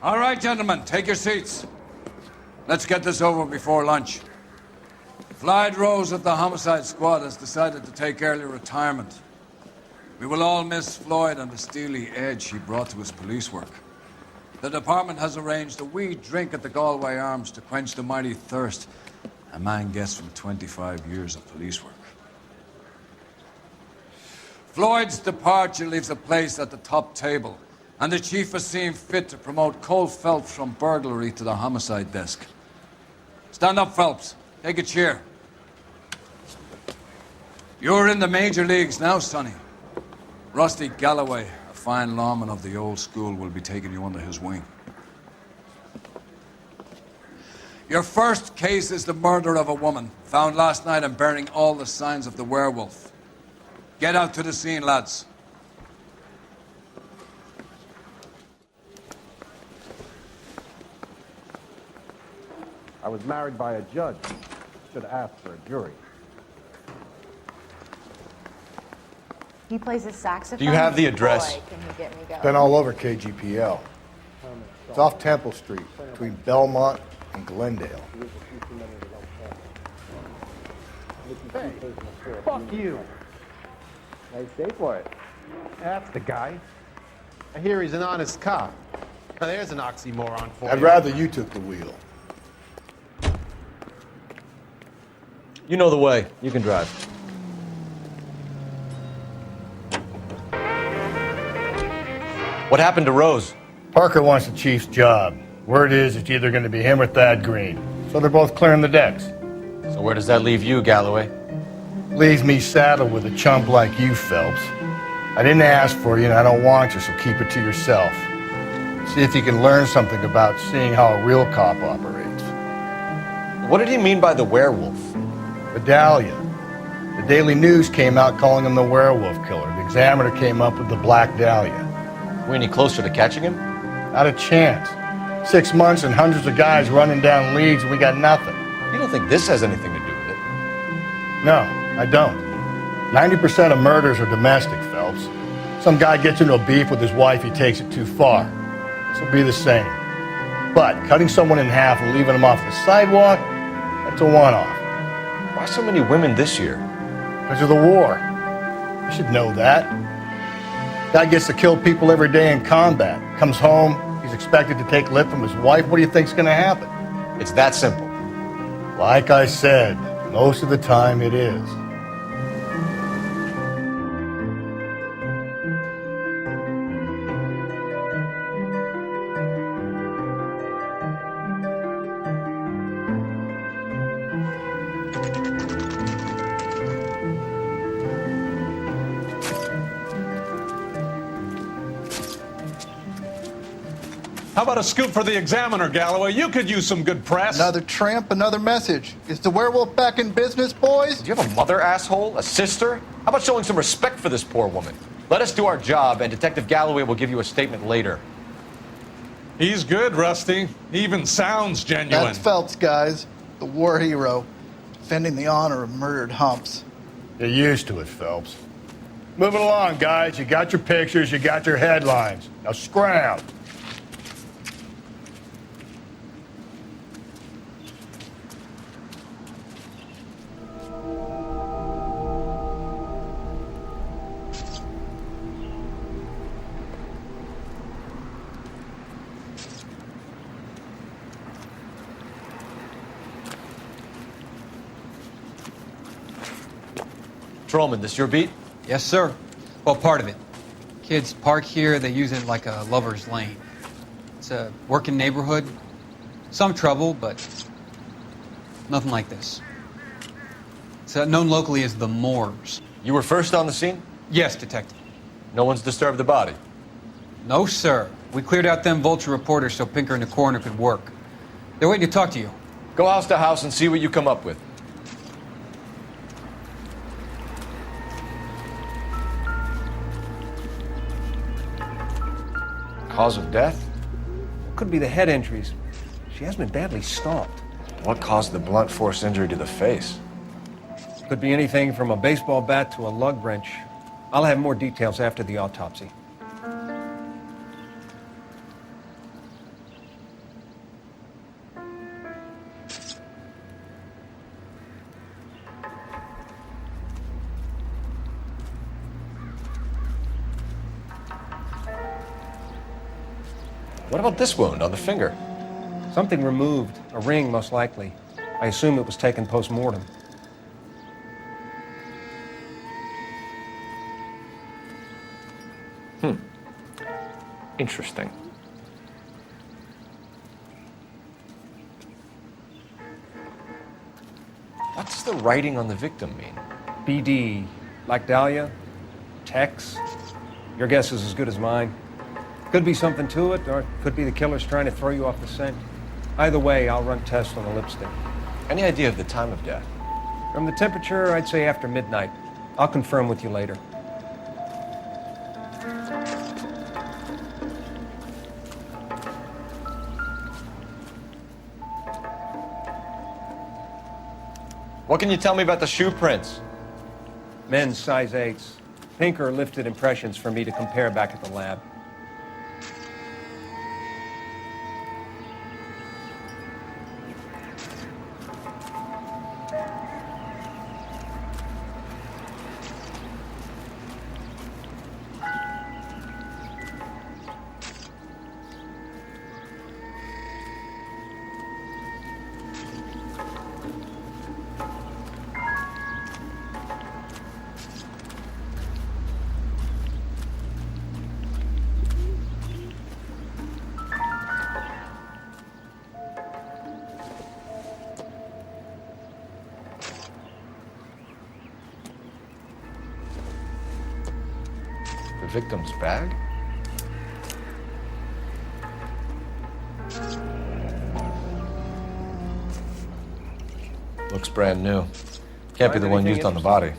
All right, gentlemen, take your seats. Let's get this over before lunch. Floyd Rose of the Homicide Squad has decided to take early retirement. We will all miss Floyd and the steely edge he brought to his police work. The department has arranged a wee drink at the Galway Arms to quench the mighty thirst a man gets from 25 years of police work. Floyd's departure leaves a place at the top table, and the chief has seen fit to promote Cole Phelps from burglary to the homicide desk. Stand up, Phelps. Take a chair. You're in the major leagues now, Sonny. Rusty Galloway, a fine lawman of the old school, will be taking you under his wing. Your first case is the murder of a woman, found last night and bearing all the signs of the werewolf. Get out to the scene, lads. I was married by a judge. Should ask for a jury. He plays his saxophone. Do you have the address? Boy, can he get me going. Been all over KGPL. It's off Temple Street, between Belmont and Glendale. Hey, fuck you. Nice day for it. That's the guy. I hear he's an honest cop. Now there's an oxymoron for you. I'd rather you took the wheel. You know the way. You can drive. What happened to Rose? Parker wants the chief's job. Word is it's either going to be him or Thad Green. So they're both clearing the decks. So where does that leave you, Galloway? Leaves me saddled with a chump like you, Phelps. I didn't ask for you and I don't want you, so keep it to yourself. See if you can learn something about seeing how a real cop operates. What did he mean by the werewolf? Medallion. The Daily News came out calling him the werewolf killer. The Examiner came up with the Black Dahlia. We any closer to catching him? Not a chance. 6 months and hundreds of guys running down leads and we got nothing. You don't think this has anything to do with it? No, I don't. 90% of murders are domestic, Phelps. Some guy gets into a beef with his wife, he takes it too far. This will be the same. But cutting someone in half and leaving them off the sidewalk, that's a one-off. Why so many women this year? Because of the war. You should know that. Guy gets to kill people every day in combat. Comes home, he's expected to take lip from his wife. What do you think's gonna happen? It's that simple. Like I said, most of the time it is. How about a scoop for the Examiner, Galloway? You could use some good press. Another tramp, another message. Is the werewolf back in business, boys? Do you have a mother, asshole? A sister? How about showing some respect for this poor woman? Let us do our job, and Detective Galloway will give you a statement later. He's good, Rusty. He even sounds genuine. That's Phelps, guys. The war hero. Defending the honor of murdered humps. You're used to it, Phelps. Moving along, guys. You got your pictures, you got your headlines. Now scram. Trollman, this your beat? Yes, sir. Well, part of it. Kids park here, they use it like a lover's lane. It's a working neighborhood. Some trouble, but nothing like this. It's known locally as the Moors. You were first on the scene? Yes, detective. No one's disturbed the body? No, sir. We cleared out them vulture reporters so Pinker and the coroner could work. They're waiting to talk to you. Go house to house and see what you come up with. Cause of death? Could be the head injuries. She has been badly stomped. What caused the blunt force injury to the face? Could be anything from a baseball bat to a lug wrench. I'll have more details after the autopsy. What about this wound on the finger? Something removed. A ring, most likely. I assume it was taken post-mortem. Interesting. What's the writing on the victim mean? BD. Like Dahlia? Tex? Your guess is as good as mine. Could be something to it, or it could be the killer's trying to throw you off the scent. Either way, I'll run tests on the lipstick. Any idea of the time of death? From the temperature, I'd say after midnight. I'll confirm with you later. What can you tell me about the shoe prints? Men's size 8s. Pinker lifted impressions for me to compare back at the lab. The victim's bag? Looks brand new. Can't be the one used on the body.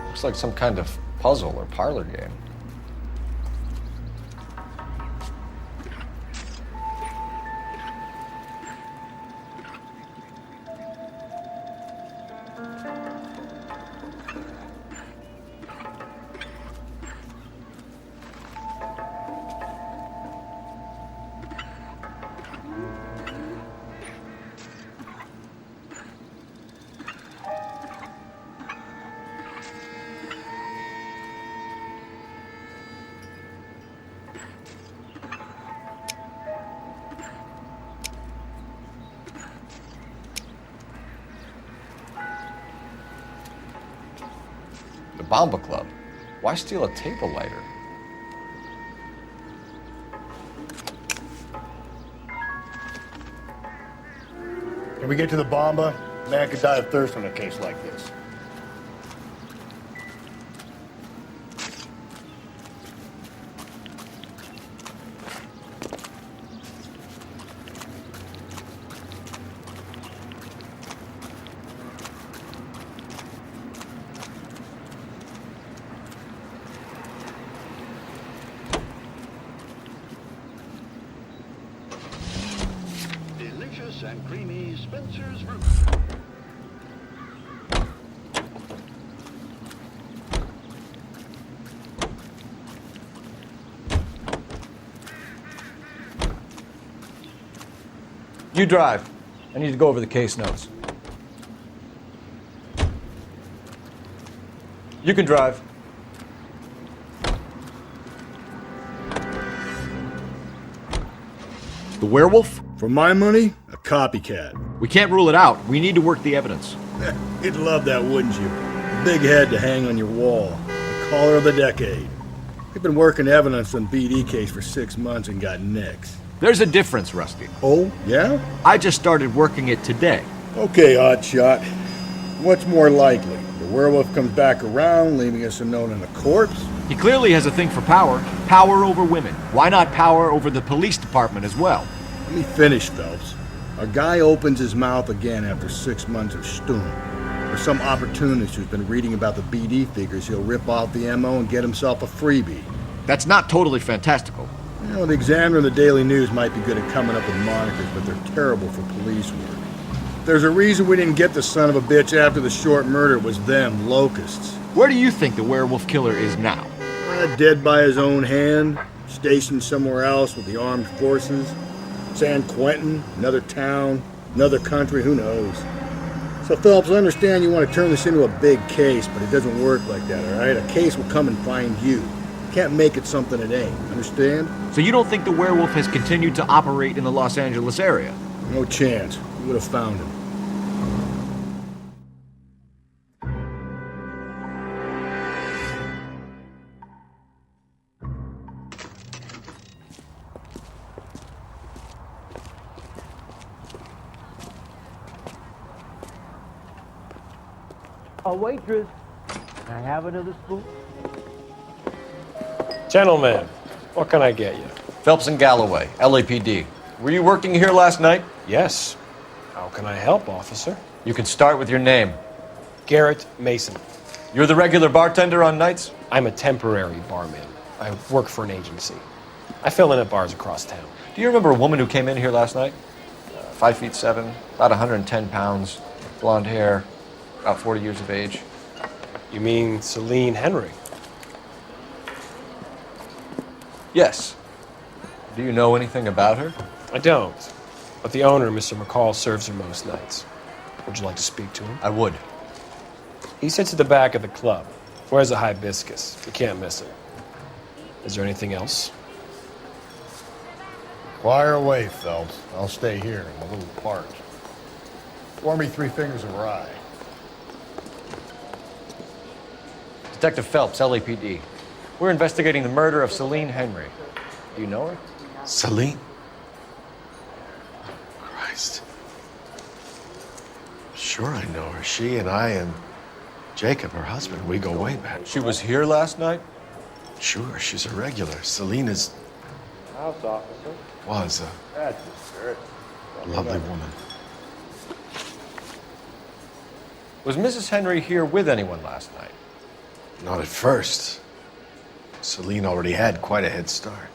Looks like some kind of puzzle or parlor game. The Bomba Club. Why steal a table lighter? Can we get to the Bomba? Man could die of thirst on a case like this. Delicious and creamy Spencer's Root. You drive. I need to go over the case notes. You can drive. The werewolf? For my money, a copycat. We can't rule it out. We need to work the evidence. You'd love that, wouldn't you? A big head to hang on your wall. The caller of the decade. We've been working evidence on BD case for 6 months and got nicks. There's a difference, Rusty. Oh, yeah? I just started working it today. Okay, oddshot. What's more likely, the werewolf comes back around, leaving us unknown in a corpse. He clearly has a thing for power. Power over women. Why not power over the police department as well? Let me finish, Phelps. A guy opens his mouth again after 6 months of stewing. Or some opportunist who's been reading about the BD figures, he'll rip off the MO and get himself a freebie. That's not totally fantastical. You know, the Examiner and the Daily News might be good at coming up with monikers, but they're terrible for police work. There's a reason we didn't get the son of a bitch after the short murder. It was them, locusts. Where do you think the werewolf killer is now? Dead by his own hand, stationed somewhere else with the armed forces. San Quentin, another town, another country, who knows? So, Phelps, I understand you want to turn this into a big case, but it doesn't work like that, all right? A case will come and find you. You can't make it something it ain't, understand? So you don't think the werewolf has continued to operate in the Los Angeles area? No chance. We would have found him. A waitress. Can I have another spoon? Gentlemen, what can I get you? Phelps and Galloway, LAPD. Were you working here last night? Yes. How can I help, officer? You can start with your name. Garrett Mason. You're the regular bartender on nights? I'm a temporary barman. I work for an agency. I fill in at bars across town. Do you remember a woman who came in here last night? 5'7", about 110 pounds, blonde hair, about 40 years of age. You mean Celine Henry? Yes. Do you know anything about her? I don't. But the owner, Mr. McCall, serves her most nights. Would you like to speak to him? I would. He sits at the back of the club. Wears a hibiscus. You can't miss it. Is there anything else? Fire away, Phelps. I'll stay here. I'm a little parched. Pour me 3 fingers of rye. Detective Phelps, LAPD. We're investigating the murder of Celine Henry. Do you know her? Celine? Christ. Sure I know her. She and I and Jacob, her husband, we go way back. She was here last night? Sure, she's a regular. Celine is... House officer. Was That's the spirit. a lovely woman. Was Mrs. Henry here with anyone last night? Not at first. Celine already had quite a head start.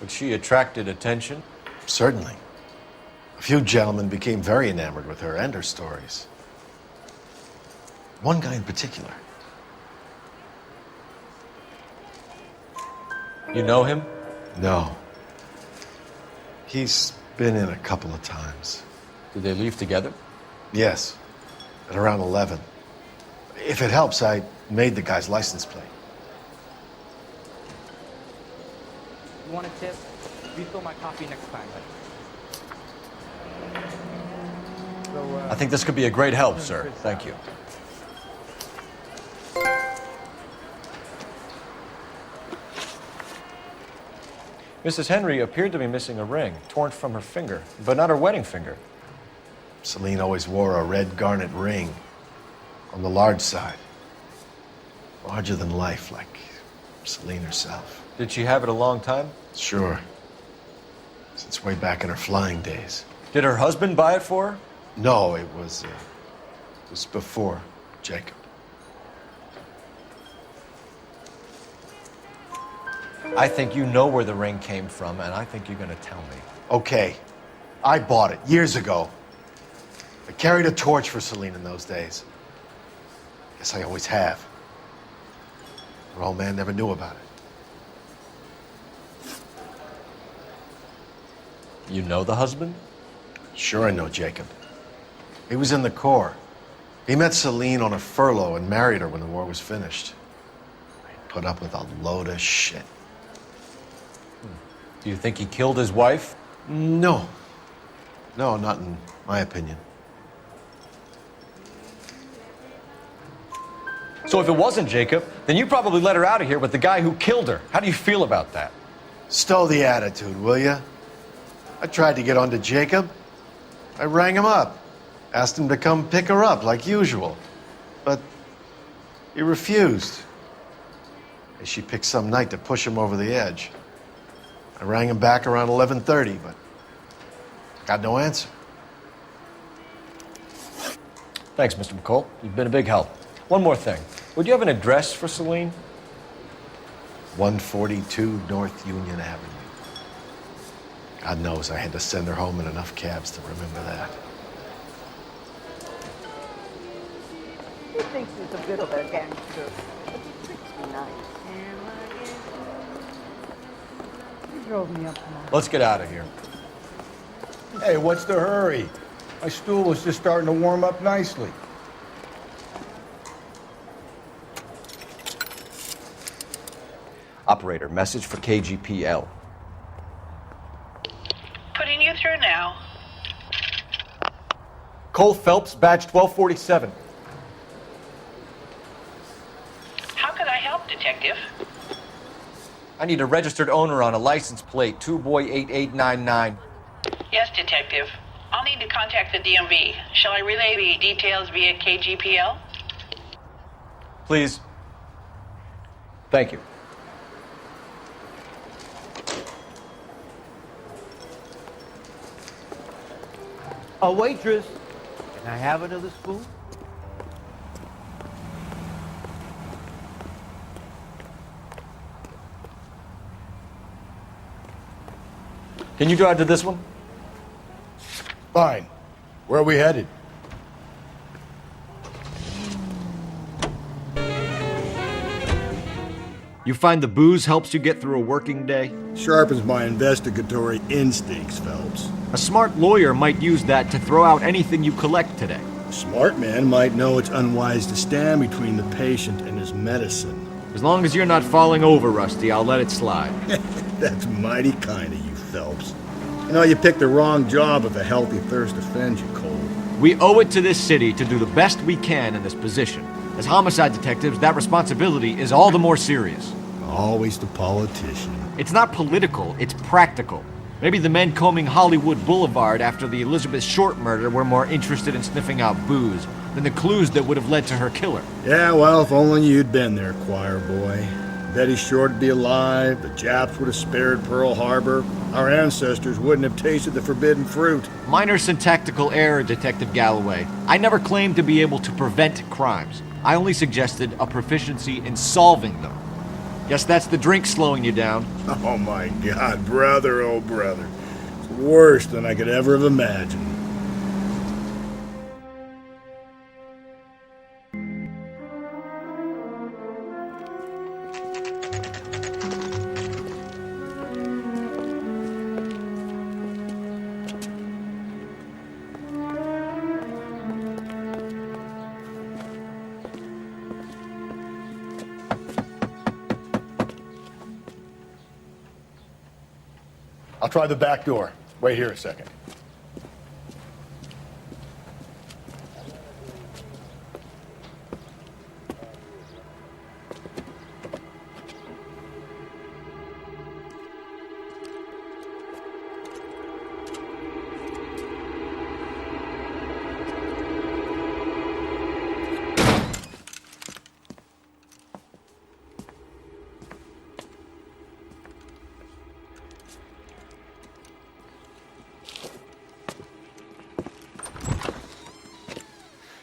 But she attracted attention? Certainly. A few gentlemen became very enamored with her and her stories. One guy in particular. You know him? No. He's been in a couple of times. Did they leave together? Yes. At around 11. If it helps, I made the guy's license plate. You want a tip? Refill my coffee next time. I think this could be a great help, sir. Thank you. Mrs. Henry appeared to be missing a ring, torn from her finger, but not her wedding finger. Celine always wore a red garnet ring on the large side. Larger than life, like Celine herself. Did she have it a long time? Sure. Since way back in her flying days. Did her husband buy it for her? No, it was before Jacob. I think you know where the ring came from, and I think you're going to tell me. Okay. I bought it years ago. I carried a torch for Celine in those days. Guess I always have. Her old man never knew about it. You know the husband? Sure, I know Jacob. He was in the Corps. He met Celine on a furlough and married her when the war was finished. He put up with a load of shit. Do you think he killed his wife? No. No, not in my opinion. So if it wasn't Jacob, then you probably let her out of here with the guy who killed her. How do you feel about that? Stow the attitude, will ya? I tried to get onto Jacob. I rang him up. Asked him to come pick her up like usual. But He refused. And she picked some night to push him over the edge. I rang him back around 11:30, but got no answer. Thanks, Mr. McCall. You've been a big help. One more thing. Would you have an address for Celine? 142 North Union Avenue. God knows I had to send her home in enough cabs to remember that. He thinks he's a bit of a gangster. But he treats me nice. He drove me up tomorrow. Let's get out of here. Hey, what's the hurry? My stool was just starting to warm up nicely. Operator, message for KGPL. Putting you through now. Cole Phelps, badge 1247. How can I help, Detective? I need a registered owner on a license plate, 2boy8899. Yes, Detective. I'll need to contact the DMV. Shall I relay the details via KGPL? Please. Thank you. A waitress. Can I have another spoon? Can you drive to this one? Fine. Where are we headed? You find the booze helps you get through a working day? Sharpens my investigatory instincts, Phelps. A smart lawyer might use that to throw out anything you collect today. A smart man might know it's unwise to stand between the patient and his medicine. As long as you're not falling over, Rusty, I'll let it slide. That's mighty kind of you, Phelps. You know, you picked the wrong job if a healthy thirst offends you, Cole. We owe it to this city to do the best we can in this position. As homicide detectives, that responsibility is all the more serious. Always the politician. It's not political, it's practical. Maybe the men combing Hollywood Boulevard after the Elizabeth Short murder were more interested in sniffing out booze than the clues that would have led to her killer. Yeah, well, if only you'd been there, choir boy. Betty Short would be alive, the Japs would have spared Pearl Harbor, our ancestors wouldn't have tasted the forbidden fruit. Minor syntactical error, Detective Galloway. I never claimed to be able to prevent crimes. I only suggested a proficiency in solving them. Guess that's the drink slowing you down. Oh my God, brother, oh brother. It's worse than I could ever have imagined. I'll try the back door. Wait here a second.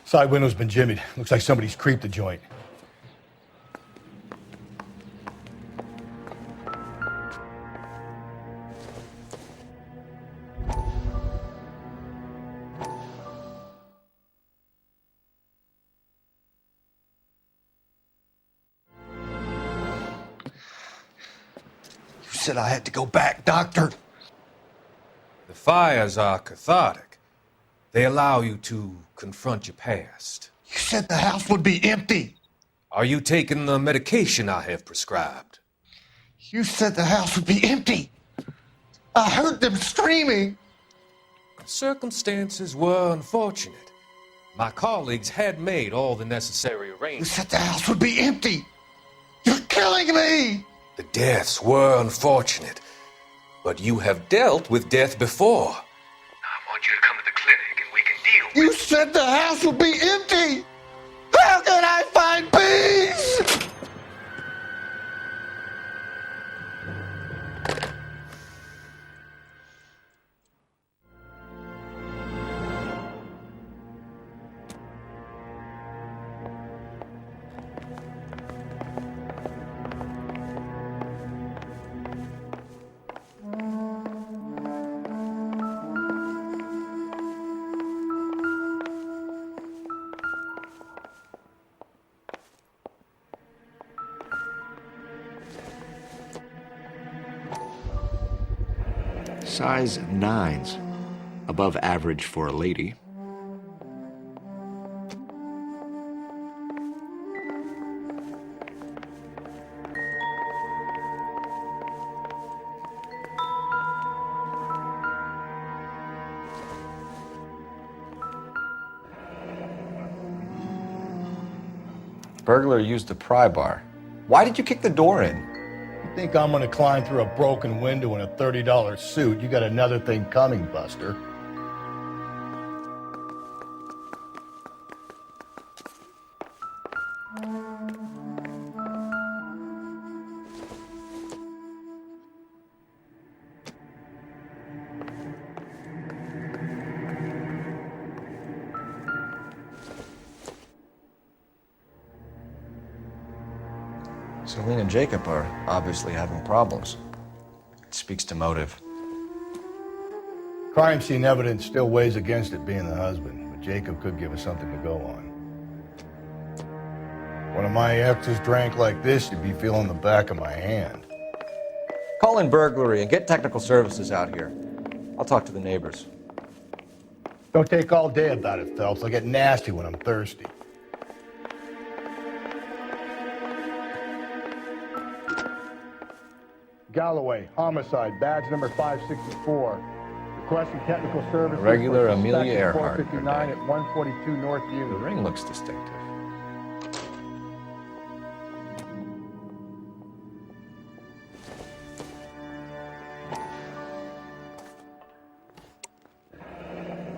Side window's been jimmied. Looks like somebody's creeped the joint. You said I had to go back, Doctor. The fires are cathartic. They allow you to confront your past. You said the house would be empty. Are you taking the medication I have prescribed? You said the house would be empty. I heard them screaming. Circumstances were unfortunate. My colleagues had made all the necessary You arrangements. said the house would be empty. You're killing me. The deaths were unfortunate, but you have dealt with death before. I want you to come to the clinic and we can deal with You said the house would be empty. How can I find peace? Size 9s. Above average for a lady. Burglar used a pry bar. Why did you kick the door in? You think I'm gonna climb through a broken window in a $30 suit? You got another thing coming, Buster. Celine and Jacob are obviously having problems. It speaks to motive. Crime scene evidence still weighs against it being the husband, but Jacob could give us something to go on. One of my exes drank like this, you'd be feeling the back of my hand. Call in burglary and get technical services out here. I'll talk to the neighbors. Don't take all day about it, Phelps. I'll get nasty when I'm thirsty. Galloway, homicide, badge number 564. Requesting technical services. Regular for Amelia suspect Earhart. 459 at 142 North The Union. ring looks distinctive.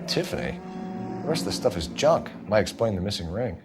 Tiffany? The rest of the stuff is junk. Might explain the missing ring.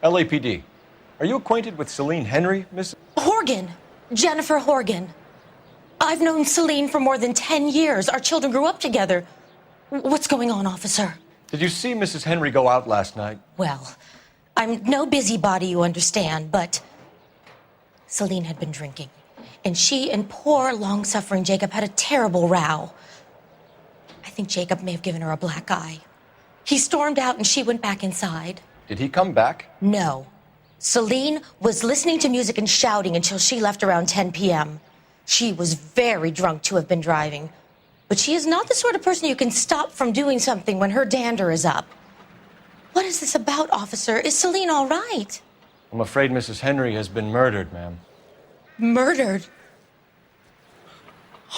LAPD. Are you acquainted with Celine Henry, Miss? Horgan. Jennifer Horgan. I've known Celine for more than 10 years. Our children grew up together. What's going on, officer? Did you see Mrs. Henry go out last night? Well, I'm no busybody, you understand, but Celine had been drinking. And she and poor, long-suffering Jacob had a terrible row. I think Jacob may have given her a black eye. He stormed out and she went back inside. Did he come back? No. Celine was listening to music and shouting until she left around 10 p.m. She was very drunk to have been driving. But she is not the sort of person you can stop from doing something when her dander is up. What is this about, officer? Is Celine all right? I'm afraid Mrs. Henry has been murdered, ma'am. Murdered?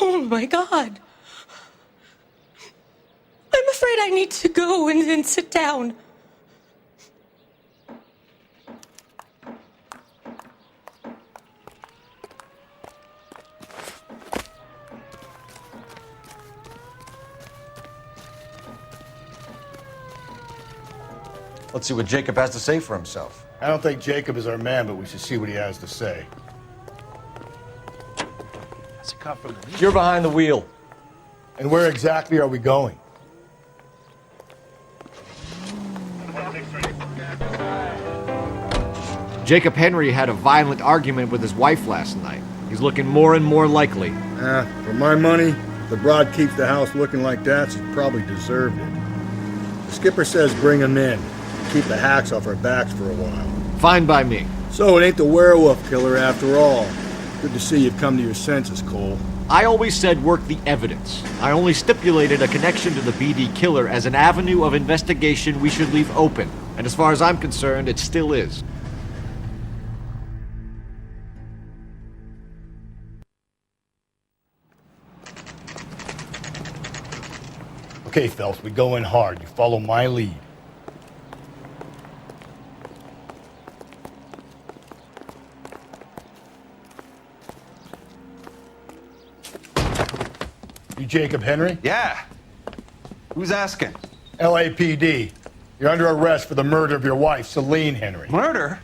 Oh, my God. I'm afraid I need to go and sit down. Let's see what Jacob has to say for himself. I don't think Jacob is our man, but we should see what he has to say. That's a cop from the You're behind the wheel. And where exactly are we going? Jacob Henry had a violent argument with his wife last night. He's looking more and more likely. For my money, if the broad keeps the house looking like that, she probably deserved it. The skipper says bring him in. Keep the hacks off our backs for a while. Fine by me. So it ain't the werewolf killer after all. Good to see you've come to your senses, Cole. I always said work the evidence. I only stipulated a connection to the BD killer as an avenue of investigation we should leave open. And as far as I'm concerned, it still is. Okay, Phelps, we go in hard. You follow my lead. You Jacob Henry? Yeah. Who's asking? LAPD. You're under arrest for the murder of your wife, Celine Henry. Murder?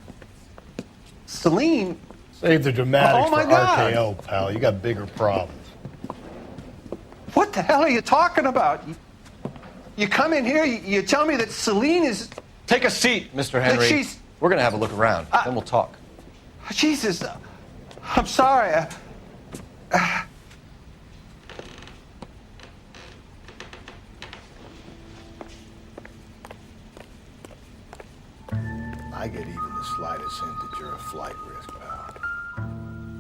Celine? Save the dramatics Oh, my for God. RKO, pal. You got bigger problems. What the hell are you talking about? You come in here, you tell me that Celine is... Take a seat, Mr. Henry. she's- We're going to have a look around, then we'll talk. Jesus, I'm sorry. I get even the slightest hint that you're a flight risk, pal.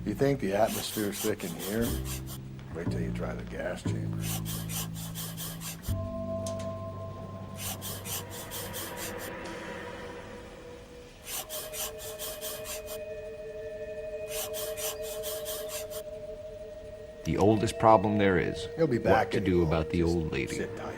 You think the atmosphere's thick in here? Wait till you try the gas chamber. The oldest problem there is. He'll be back What to any do moment. about the Just old lady. Sit tight.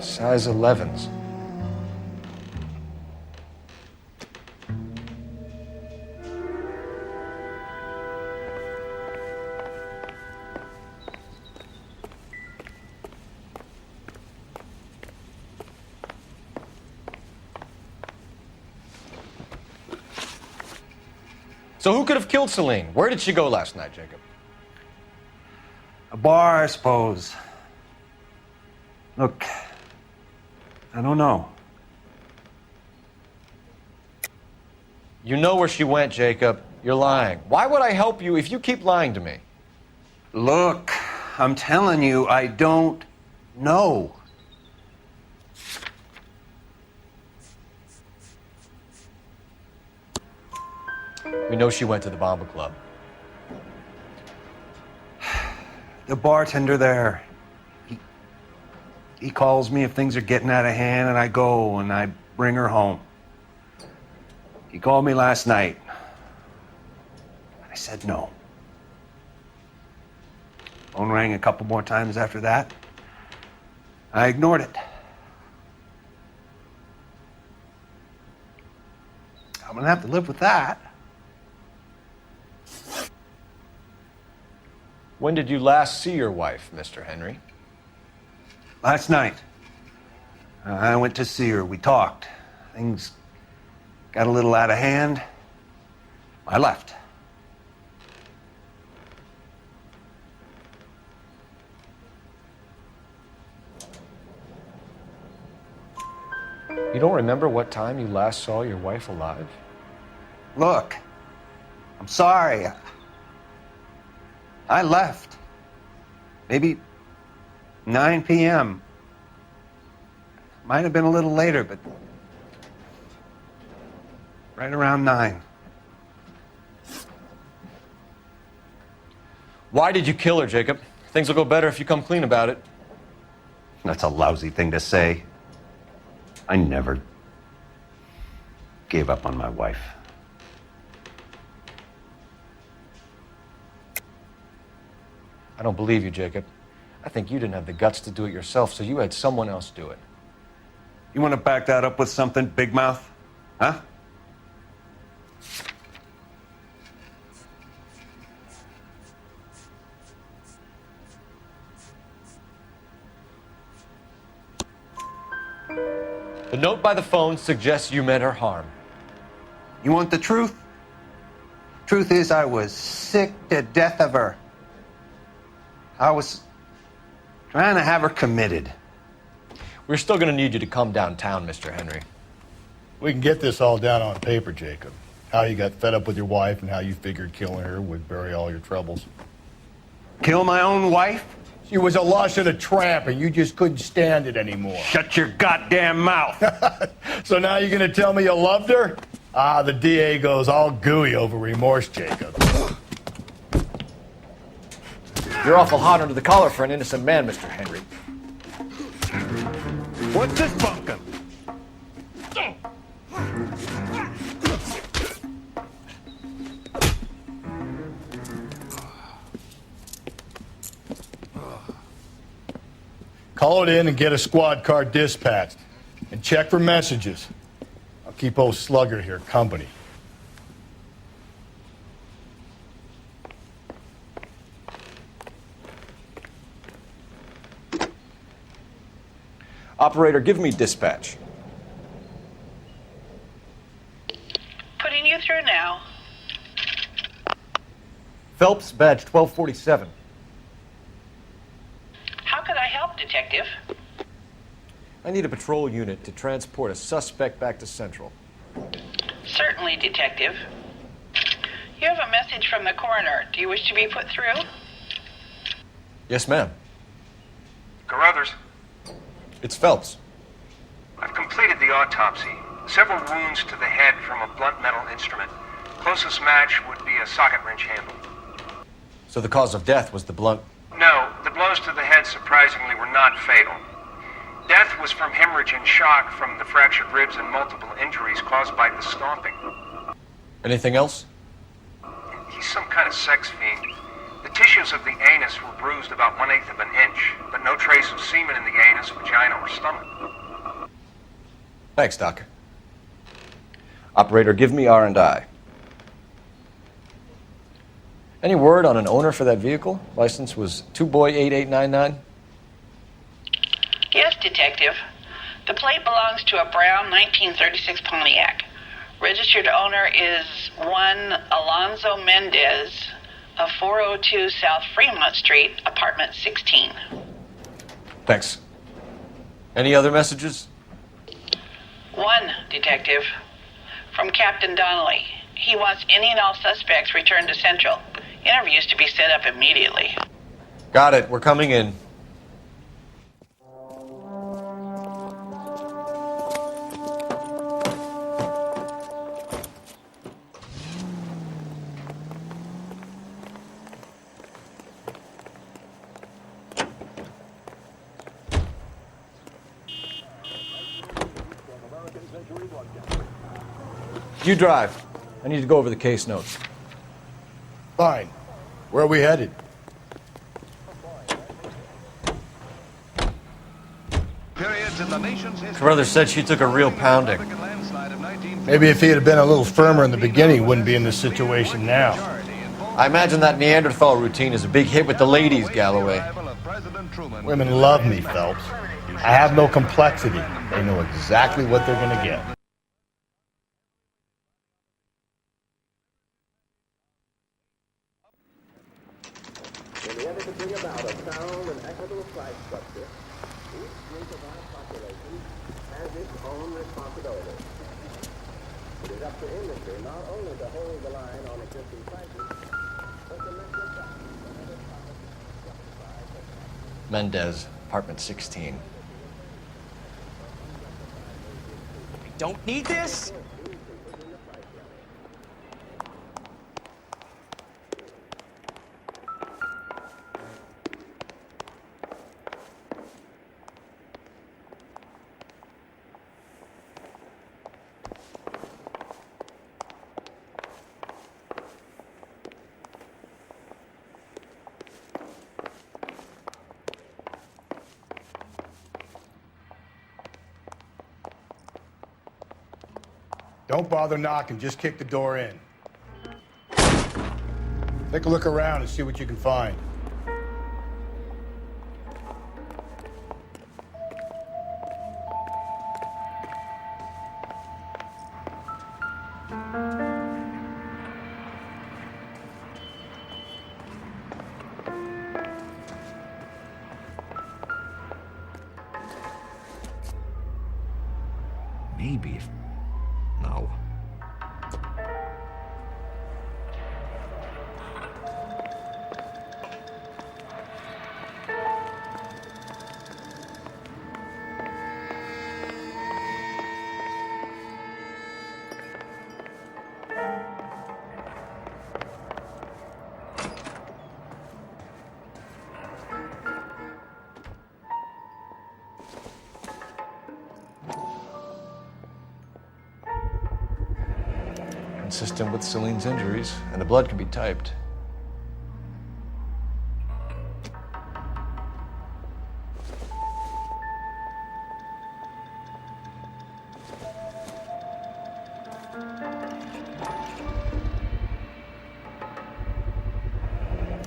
Size 11s. So who could have killed Celine? Where did she go last night, Jacob? A bar, I suppose. Look, I don't know. You know where she went, Jacob. You're lying. Why would I help you if you keep lying to me? Look, I'm telling you, I don't know. We know she went to the Bomba Club. The bartender there, he calls me if things are getting out of hand, and I go and I bring her home. He called me last night. I said no. Phone rang a couple more times after that. I ignored it. I'm gonna have to live with that. When did you last see your wife, Mr. Henry? Last night. I went to see her. We talked. Things got a little out of hand. I left. You don't remember what time you last saw your wife alive? Look, I'm sorry. I left. Maybe 9 p.m. Might have been a little later, but right around 9. Why did you kill her, Jacob? Things will go better if you come clean about it. That's a lousy thing to say. I never gave up on my wife. I don't believe you, Jacob. I think you didn't have the guts to do it yourself, so you had someone else do it. You want to back that up with something, Big Mouth? Huh? The note by the phone suggests you meant her harm. You want the truth? Truth is, I was sick to death of her. I was trying to have her committed. We're still going to need you to come downtown, Mr. Henry. We can get this all down on paper, Jacob. How you got fed up with your wife and how you figured killing her would bury all your troubles. Kill my own wife? She was a lush and a tramp, and you just couldn't stand it anymore. Shut your goddamn mouth. So now you're going to tell me you loved her? Ah, the DA goes all gooey over remorse, Jacob. You're awful hot under the collar for an innocent man, Mr. Henry. What's this pumpkin? Call it in and get a squad car dispatched. And check for messages. I'll keep old Slugger here company. Operator, give me dispatch. Putting you through now. Phelps, badge 1247. How could I help, Detective? I need a patrol unit to transport a suspect back to Central. Certainly, Detective. You have a message from the coroner. Do you wish to be put through? Yes, ma'am. Carruthers, It's Phelps. I've completed the autopsy. Several wounds to the head from a blunt metal instrument. Closest match would be a socket wrench handle. So the cause of death was the blunt. No, the blows to the head surprisingly were not fatal. Death was from hemorrhage and shock from the fractured ribs and multiple injuries caused by the stomping. Anything else? He's some kind of sex fiend. The tissues of the anus were bruised about 1/8 of an inch, but no trace of semen in the anus, vagina, or stomach. Thanks, Doc. Operator, give me R&I. Any word on an owner for that vehicle? License was 2boy8899. Yes, Detective. The plate belongs to a brown 1936 Pontiac. Registered owner is one Alonzo Mendez of 402 South Fremont Street, apartment 16. Thanks. Any other messages? One, Detective. From Captain Donnelly. He wants any and all suspects returned to Central. Interviews to be set up immediately. Got it. We're coming in. You drive. I need to go over the case notes. Fine. Where are we headed? Carruthers said she took a real pounding. Maybe if he had been a little firmer in the beginning, he wouldn't be in this situation now. I imagine that Neanderthal routine is a big hit with the ladies, Galloway. Women love me, Phelps. I have no complexity. They know exactly what they're going to get. In the end, to bring about a sound and equitable flag structure, each group of our population has its own responsibility. It is up to industry not only to hold the line on existing prices, but to make this up. Mendez, apartment 16. Don't need this? Don't bother knocking, just kick the door in. Take a look around and see what you can find. Maybe. No. consistent with Celine's injuries, and the blood can be typed.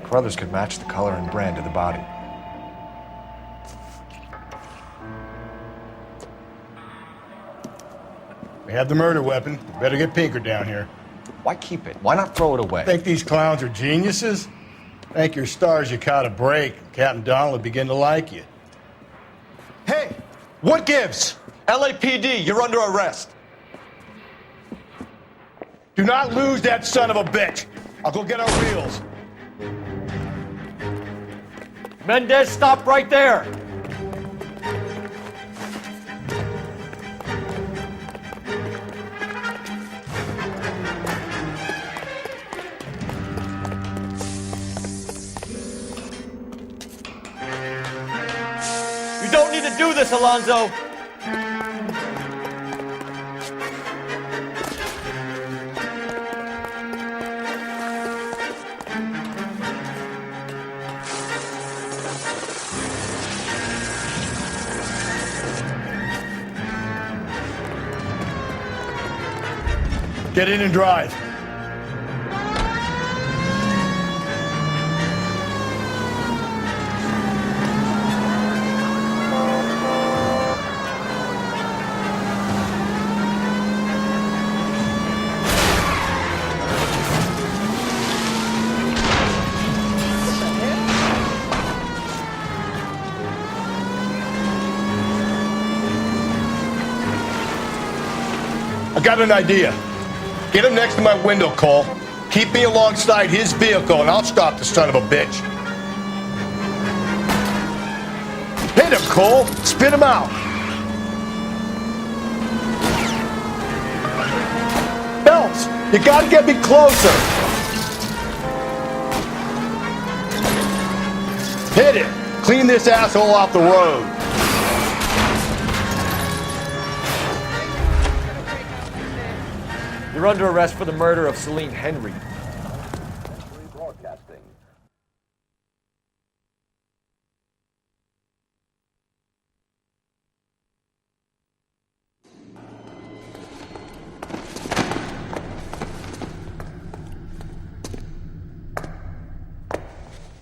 Carruthers could match the color and brand of the body. We have the murder weapon. We better get Pinker down here. Why keep it? Why not throw it away? Think these clowns are geniuses? Thank your stars you caught a break. Captain Donald will begin to like you. Hey, what gives? LAPD, you're under arrest. Do not lose that son of a bitch. I'll go get our wheels. Mendez, stop right there! You don't need to do this, Alonzo! Get in and drive. I got an idea. Get him next to my window, Cole. Keep me alongside his vehicle, and I'll stop the son of a bitch. Hit him, Cole. Spit him out. Phelps, you gotta get me closer. Hit it. Clean this asshole off the road. You're under arrest for the murder of Celine Henry. Broadcasting.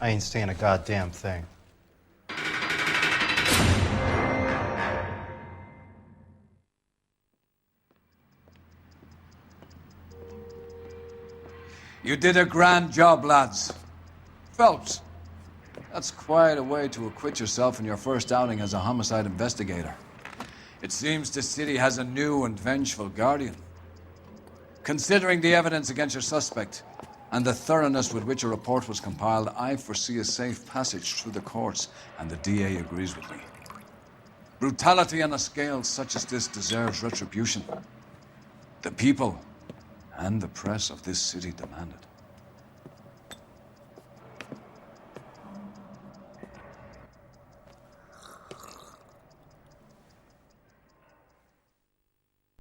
I ain't saying a goddamn thing. You did a grand job, lads. Phelps, that's quite a way to acquit yourself in your first outing as a homicide investigator. It seems the city has a new and vengeful guardian. Considering the evidence against your suspect and the thoroughness with which a report was compiled, I foresee a safe passage through the courts, and the DA agrees with me. Brutality on a scale such as this deserves retribution. The people and the press of this city demand it.